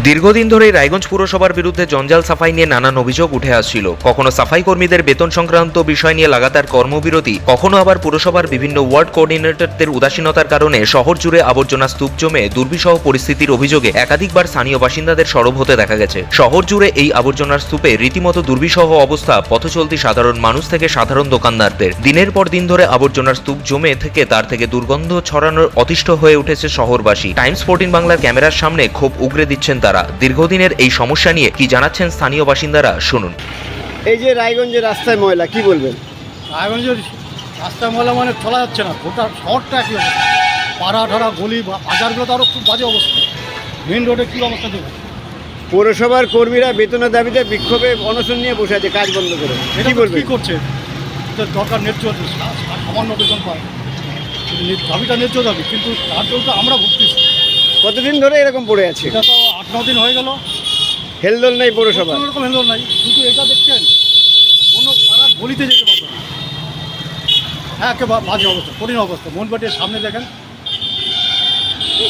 দীর্ঘদিন ধরে রায়গঞ্জ পুরসভার বিরুদ্ধে জঞ্জাল সাফাই নিয়ে নানান অভিযোগ উঠে আসছিল। কখনো সাফাই কর্মীদের বেতন সংক্রান্ত বিষয় নিয়ে লাগাতার কর্মবিরতি, কখনো আবার পুরসভার বিভিন্ন ওয়ার্ড কোঅর্ডিনেটরদের উদাসীনতার কারণে শহর জুড়ে আবর্জনা স্তূপ জমে দুর্বিষহ পরিস্থিতির অভিযোগে একাধিকবার স্থানীয় বাসিন্দাদের সরব হতে দেখা গেছে। শহর জুড়ে এই আবর্জনার স্তূপে রীতিমতো দুর্বিষহ অবস্থা পথচলতি সাধারণ মানুষ থেকে সাধারণ দোকানদারদের। দিনের পর দিন ধরে আবর্জনার স্তূপ জমে থেকে তার থেকে দুর্গন্ধ ছড়ানোর অতিষ্ঠ হয়ে উঠেছে শহরবাসী। টাইমস 14 বাংলার ক্যামেরার সামনে ক্ষোভ উগরে দিচ্ছেন তারা। দীর্ঘদিনের এই সমস্যা নিয়ে কি জানাচ্ছেন স্থানীয় বাসিন্দারা, শুনুন। এই যে রায়গঞ্জের রাস্তায় ময়লা, কি বলবেন? রায়গঞ্জের রাস্তায় ময়লা মানে চলা যাচ্ছে না, গোটা শহরটা একই অবস্থা। পাড়া ঠাড়া গলি বাজারগুলো তো আরও খুব বাজে অবস্থা। মেন রোডে কী অবস্থা দেবে? পৌরসভার কর্মীরা বেতনের দাবিতে বিক্ষোভে অনশন নিয়ে বসে আছে, কাজ বন্ধ করে। এটা কি বলবেন? কী করছে? এদের দরকার ন্যায্য সামান্য বেতন পায়, দাবিটা ন্যায্য দাবি, কিন্তু তার জন্য তো আমরা ভুগতেছি। কতদিন ধরে এরকম পড়ে আছে? এটা তো 8-9 দিন হয়ে গেল। হেলদোল নেই পৌরসভা? কোনো রকম হেলদোল নাই, কিন্তু এটা দেখছেন কোনো পাড়ার গলিতে যেতে পারবে না। হ্যাঁ, একেবারে বাজে অবস্থা, কঠিন অবস্থা। মনবাটির সামনে দেখেন।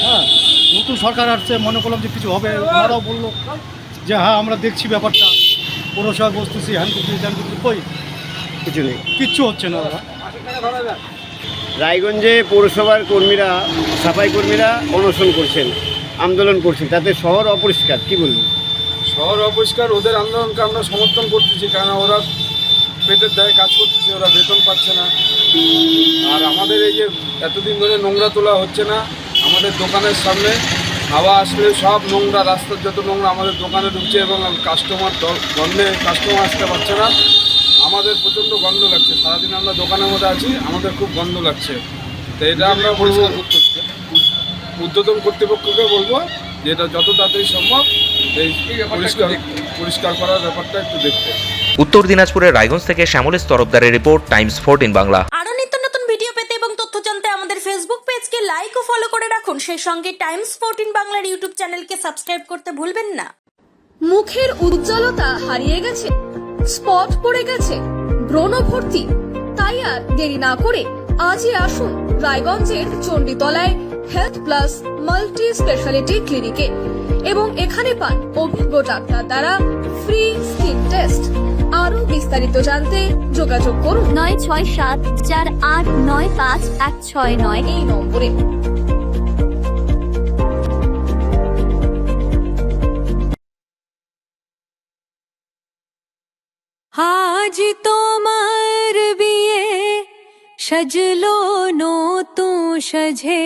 হ্যাঁ, নতুন সরকার আসছে, মনে করলাম যে কিছু হবে। ওনারাও বললো যে হ্যাঁ আমরা দেখছি ব্যাপারটা, পৌরসভায় বসতেছি, হ্যান করতেছি ত্যান করতেছি, কই কিছু নেই, কিচ্ছু হচ্ছে না। রায়গঞ্জে পৌরসভার কর্মীরা, সাফাই কর্মীরা অনশন করছেন, আন্দোলন করছেন, তাতে শহর অপরিষ্কার। কি বলবেন? শহর অপরিষ্কার, ওদের আন্দোলনকে আমরা সমর্থন করতেছি, কারণ ওরা পেটের দায়ে কাজ করতেছে, ওরা বেতন পাচ্ছে না। আর আমাদের এই যে এতদিন ধরে নোংরা তোলা হচ্ছে না, আমাদের দোকানের সামনে হাওয়া আসলে সব নোংরা, রাস্তার যত নোংরা আমাদের দোকানে ঢুকছে এবং কাস্টমার গন্ধে কাস্টমার আসতে পারছে না। আমাদের প্রচণ্ড গন্ধ লাগছে, সারাদিন আমরা দোকানের মধ্যে আছি, আমাদের খুব গন্ধ লাগছে। তো এটা আমরা বলবো ঊর্ধ্বতন কর্তৃপক্ষকে বলবো যে এটা যত তাড়াতাড়ি সম্ভব এই পরিষ্কার করার ব্যাপারটা একটু দেখতে। উত্তর দিনাজপুরের রায়গঞ্জ থেকে শ্যামলেশ তরফদারের রিপোর্ট, টাইমস 14 বাংলা। আরো নিত্য নতুন ভিডিও পেতে এবং তথ্য জানতে আমাদের ফেসবুক পেজকে লাইক ও ফলো করে রাখুন। সেই সঙ্গে টাইমস 14 বাংলার ইউটিউব চ্যানেলকে সাবস্ক্রাইব করতে ভুলবেন না। মুখের উজ্জ্বলতা হারিয়ে গেছে, স্পট পড়ে গেছে, ব্রণ ভর্তি, তাই আর দেরি না করে আজই আসুন রায়গঞ্জের চণ্ডীতলায় হেলথ প্লাস মাল্টি স্পেশালিটি ক্লিনিকে এবং এখানে পান অভিজ্ঞ ডাক্তার দ্বারা ফ্রি স্কিন টেস্ট। আরো বিস্তারিত জানতে যোগাযোগ করুন 9674895169 এই নম্বরে। আজ তোমার বিয়ে সাজলো নতুন সাজে।